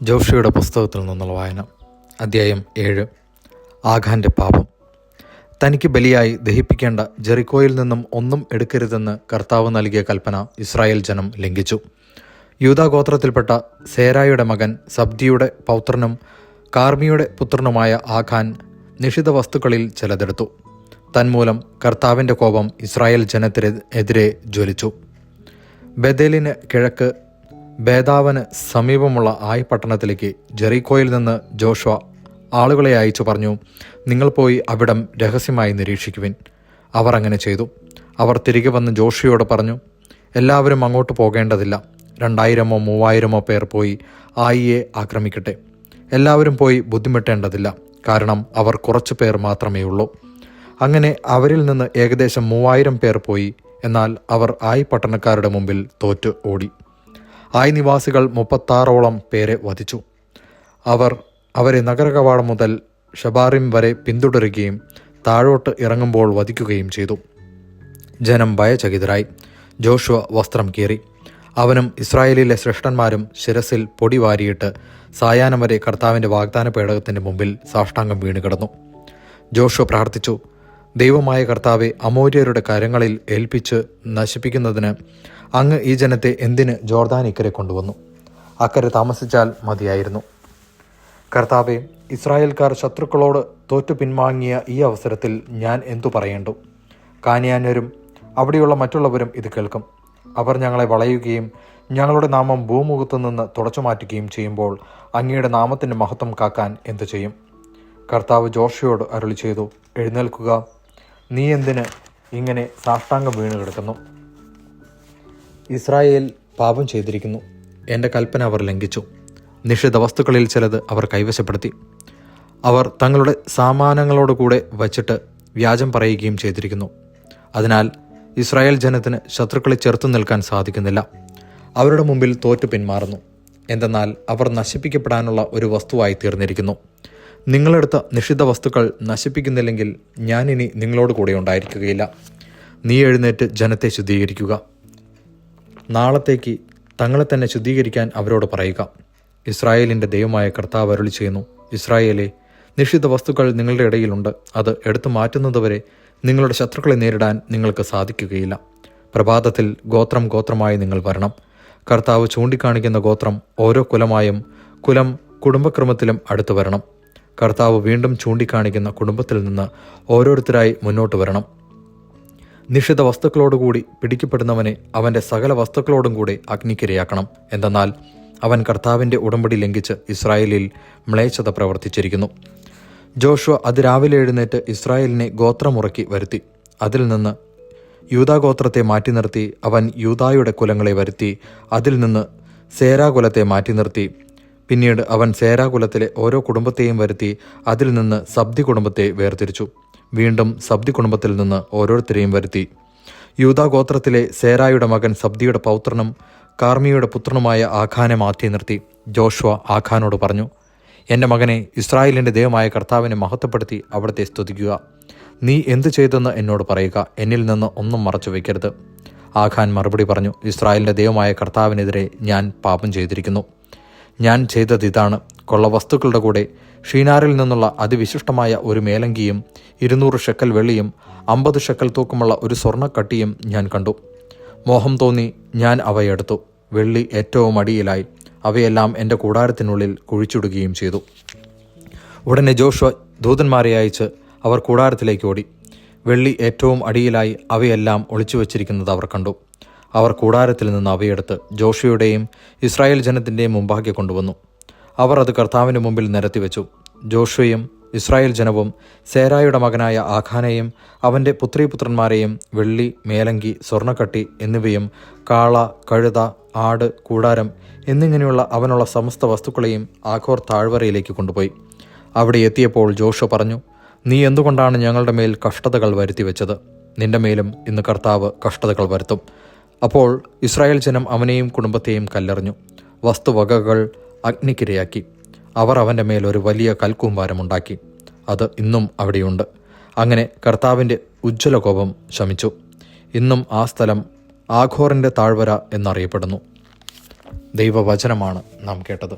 ജോഷുവയുടെ പുസ്തകത്തിൽ നിന്നുള്ള വായന. അധ്യായം 7. ആഖാന്റെ പാപം. തനിക്ക് ബലിയായി ദഹിപ്പിക്കേണ്ട ജെറിക്കോയിൽ നിന്നും ഒന്നും എടുക്കരുതെന്ന് കർത്താവ് നൽകിയ കൽപ്പന ഇസ്രായേൽ ജനം ലംഘിച്ചു. യൂദാ ഗോത്രത്തിൽപ്പെട്ട സേരായുടെ മകൻ സബ്ദിയുടെ പൗത്രനും കാർമിയുടെ പുത്രനുമായ ആഖാൻ നിഷിദ്ധ വസ്തുക്കളിൽ ചിലതെടുത്തു. തന്മൂലം കർത്താവിൻ്റെ കോപം ഇസ്രായേൽ ജനത്തിനെതിരെ ജ്വലിച്ചു. ബേഥേലിന് കിഴക്ക് ബേദാവന് സമീപമുള്ള ആയി പട്ടണത്തിലേക്ക് ജെറിക്കോയിൽ നിന്ന് ജോഷുവ ആളുകളെ അയച്ചു പറഞ്ഞു, നിങ്ങൾ പോയി അവിടം രഹസ്യമായി നിരീക്ഷിക്കുവിൻ. അവർ അങ്ങനെ ചെയ്തു. അവർ തിരികെ വന്ന് ജോഷുവയോട് പറഞ്ഞു, എല്ലാവരും അങ്ങോട്ട് പോകേണ്ടതില്ല. 2000-ഓ 3000-ഓ പേർ പോയി ആയിയെ ആക്രമിക്കട്ടെ. എല്ലാവരും പോയി ബുദ്ധിമുട്ടേണ്ടതില്ല, കാരണം അവർ കുറച്ചു പേർ മാത്രമേ ഉള്ളൂ. അങ്ങനെ അവരിൽ നിന്ന് ഏകദേശം 3000 പേർ പോയി. എന്നാൽ അവർ ആയി പട്ടണക്കാരുടെ മുമ്പിൽ തോറ്റു ഓടി. ആയി നിവാസികൾ 36ഓളം പേരെ വധിച്ചു. അവരെ നഗരകവാടം മുതൽ ഷബാറിം വരെ പിന്തുടരുകയും താഴോട്ട് ഇറങ്ങുമ്പോൾ വധിക്കുകയും ചെയ്തു. ജനം ഭയചകിതരായി. ജോഷുവ വസ്ത്രം കീറി. അവനും ഇസ്രായേലിലെ ശ്രേഷ്ഠന്മാരും ശിരസിൽ പൊടി വാരിയിട്ട് സായാഹ്നം വരെ കർത്താവിൻ്റെ വാഗ്ദാന പേടകത്തിൻ്റെ മുമ്പിൽ സാഷ്ടാംഗം വീണുകിടന്നു. ജോഷുവ പ്രാർത്ഥിച്ചു, ദൈവമായ കർത്താവെ, അമോര്യരുടെ കരങ്ങളിൽ ഏൽപ്പിച്ച് നശിപ്പിക്കുന്നതിന് അങ്ങ് ഈ ജനത്തെ എന്തിന് ജോർദാൻ ഇക്കരെ കൊണ്ടുവന്നു? അക്കരെ താമസിച്ചാൽ മതിയായിരുന്നു. കർത്താവെ, ഇസ്രായേൽക്കാർ ശത്രുക്കളോട് തോറ്റു പിൻവാങ്ങിയ ഈ അവസരത്തിൽ ഞാൻ എന്തു പറയേണ്ടു? കാനാന്യരും അവിടെയുള്ള മറ്റുള്ളവരും ഇത് കേൾക്കും. അവർ ഞങ്ങളെ വളയുകയും ഞങ്ങളുടെ നാമം ഭൂമുഖത്തു നിന്ന് തുടച്ചു മാറ്റുകയും ചെയ്യുമ്പോൾ അങ്ങയുടെ നാമത്തിൻ്റെ മഹത്വം കാക്കാൻ എന്തു ചെയ്യും? കർത്താവ് ജോഷുവയോട് അരുളി ചെയ്തു, എഴുന്നേൽക്കുക. നീ എന്തിന് ഇങ്ങനെ സാഷ്ടാംഗം വീണ് കിടക്കുന്നു? ഇസ്രായേൽ പാപം ചെയ്തിരിക്കുന്നു. എൻ്റെ കൽപ്പന അവർ ലംഘിച്ചു. നിഷിദ്ധ വസ്തുക്കളിൽ ചിലത് അവർ കൈവശപ്പെടുത്തി. അവർ തങ്ങളുടെ സാമാനങ്ങളോടുകൂടെ വച്ചിട്ട് വ്യാജം പറയുകയും ചെയ്തിരിക്കുന്നു. അതിനാൽ ഇസ്രായേൽ ജനത്തിന് ശത്രുക്കളെ ചെറുത്തു നിൽക്കാൻ സാധിക്കുന്നില്ല. അവരുടെ മുമ്പിൽ തോറ്റു പിന്മാറുന്നു. എന്തെന്നാൽ അവർ നശിപ്പിക്കപ്പെടാനുള്ള ഒരു വസ്തുവായി തീർന്നിരിക്കുന്നു. നിങ്ങളെടുത്ത നിഷിദ്ധ വസ്തുക്കൾ നശിപ്പിക്കുന്നില്ലെങ്കിൽ ഞാനിനി നിങ്ങളോട് കൂടെ ഉണ്ടായിരിക്കുകയില്ല. നീ എഴുന്നേറ്റ് ജനത്തെ ശുദ്ധീകരിക്കുക. നാളത്തേക്ക് തങ്ങളെ തന്നെ ശുദ്ധീകരിക്കാൻ അവരോട് പറയുക. ഇസ്രായേലിൻ്റെ ദൈവമായ കർത്താവ് അരുളി ചെയ്യുന്നു, ഇസ്രായേലേ, നിഷിദ്ധ വസ്തുക്കൾ നിങ്ങളുടെ ഇടയിലുണ്ട്. അത് എടുത്തു മാറ്റുന്നതുവരെ നിങ്ങളുടെ ശത്രുക്കളെ നേരിടാൻ നിങ്ങൾക്ക് സാധിക്കുകയില്ല. പ്രഭാതത്തിൽ ഗോത്രം ഗോത്രമായി നിങ്ങൾ വരണം. കർത്താവ് ചൂണ്ടിക്കാണിക്കുന്ന ഗോത്രം ഓരോ കുലമായും കുലം കുടുംബക്രമത്തിലും അടുത്തു വരണം. കർത്താവ് വീണ്ടും ചൂണ്ടിക്കാണിക്കുന്ന കുടുംബത്തിൽ നിന്ന് ഓരോരുത്തരായി മുന്നോട്ട് വരണം. നിഷിദ്ധ വസ്തുക്കളോടുകൂടി പിടിക്കപ്പെടുന്നവനെ അവൻ്റെ സകല വസ്തുക്കളോടും കൂടെ അഗ്നിക്കിരയാക്കണം. എന്തെന്നാൽ അവൻ കർത്താവിൻ്റെ ഉടമ്പടി ലംഘിച്ച് ഇസ്രായേലിൽ മ്ലേച്ഛത പ്രവർത്തിച്ചിരിക്കുന്നു. ജോഷുവ അതിരാവിലെ എഴുന്നേറ്റ് ഇസ്രായേലിനെ ഗോത്രമുറക്കി വരുത്തി. അതിൽ നിന്ന് യൂദാ ഗോത്രത്തെ മാറ്റി നിർത്തി. അവൻ യൂദായുടെ കുലങ്ങളെ വരുത്തി. അതിൽ നിന്ന് സേരാകുലത്തെ മാറ്റി നിർത്തി. പിന്നീട് അവൻ സേരാകുലത്തിലെ ഓരോ കുടുംബത്തെയും വരുത്തി. അതിൽ നിന്ന് സബ്ദി കുടുംബത്തെ വേർതിരിച്ചു. വീണ്ടും സബ്ദി കുടുംബത്തിൽ നിന്ന് ഓരോരുത്തരെയും വരുത്തി. യൂദാ ഗോത്രത്തിലെ സേരായുടെ മകൻ സബ്ദിയുടെ പൗത്രനും കാർമിയുടെ പുത്രനുമായ ആഖാനെ മാറ്റി നിർത്തി. ജോഷുവ ആഖാനോട് പറഞ്ഞു, എൻ്റെ മകനെ, ഇസ്രായേലിൻ്റെ ദൈവമായ കർത്താവിനെ മഹത്വപ്പെടുത്തി അവിടുത്തെ സ്തുതിക്കുക. നീ എന്തു ചെയ്തെന്ന് എന്നോട് പറയുക. എന്നിൽ നിന്ന് ഒന്നും മറച്ചു വയ്ക്കരുത്. ആഖാൻ മറുപടി പറഞ്ഞു, ഇസ്രായേലിൻ്റെ ദൈവമായ കർത്താവിനെതിരെ ഞാൻ പാപം ചെയ്തിരിക്കുന്നു. ഞാൻ ചെയ്തത് ഇതാണ്: കൊള്ളവസ്തുക്കളുടെ കൂടെ ഷീനാറിൽ നിന്നുള്ള അതിവിശിഷ്ടമായ ഒരു മേലങ്കിയും 200 ഷെക്കൽ വെള്ളിയും 50 ഷെക്കൽ തൂക്കമുള്ള ഒരു സ്വർണ്ണക്കട്ടിയും ഞാൻ കണ്ടു. മോഹം തോന്നി ഞാൻ അവയെടുത്തു. വെള്ളി ഏറ്റവും അടിയിലായി. അവയെല്ലാം എൻ്റെ കൂടാരത്തിനുള്ളിൽ കുഴിച്ചിടുകയും ചെയ്തു. ഉടനെ ജോഷുവ ദൂതന്മാരെ അയച്ച് അവർ കൂടാരത്തിലേക്ക് ഓടി. വെള്ളി ഏറ്റവും അടിയിലായി അവയെല്ലാം ഒളിച്ചു വച്ചിരിക്കുന്നത് അവർ കണ്ടു. അവർ കൂടാരത്തിൽ നിന്ന് അവയെടുത്ത് ജോഷുവയുടെയും ഇസ്രായേൽ ജനത്തിൻ്റെയും മുമ്പാകെ കൊണ്ടുവന്നു. അവർ അത് കർത്താവിൻ്റെ മുമ്പിൽ നിരത്തിവെച്ചു. ജോഷുവയും ഇസ്രായേൽ ജനവും സേരായുടെ മകനായ ആഖാനെയും അവൻ്റെ പുത്രീപുത്രന്മാരെയും വെള്ളി, മേലങ്കി, സ്വർണ്ണക്കട്ടി എന്നിവയും കാള, കഴുത, ആട്, കൂടാരം എന്നിങ്ങനെയുള്ള അവനുള്ള സമസ്ത വസ്തുക്കളെയും ആഖോർ താഴ്വരയിലേക്ക് കൊണ്ടുപോയി. അവിടെ എത്തിയപ്പോൾ ജോഷുവ പറഞ്ഞു, നീ എന്തുകൊണ്ടാണ് ഞങ്ങളുടെ മേൽ കഷ്ടതകൾ വരുത്തിവെച്ചത്? നിന്റെ മേലും ഇന്ന് കർത്താവ് കഷ്ടതകൾ വരുത്തും. അപ്പോൾ ഇസ്രായേൽ ജനം അവനെയും കുടുംബത്തെയും കല്ലെറിഞ്ഞു. വസ്തുവകകൾ അഗ്നിക്കിരയാക്കി. അവർ അവൻ്റെ മേൽ ഒരു വലിയ കൽക്കൂമ്പാരമുണ്ടാക്കി. അത് ഇന്നും അവിടെയുണ്ട്. അങ്ങനെ കർത്താവിൻ്റെ ഉജ്ജ്വല കോപം ശമിച്ചു. ഇന്നും ആ സ്ഥലം ആഖോറിൻ്റെ താഴ്വര എന്നറിയപ്പെടുന്നു. ദൈവവചനമാണ് നാം കേട്ടത്.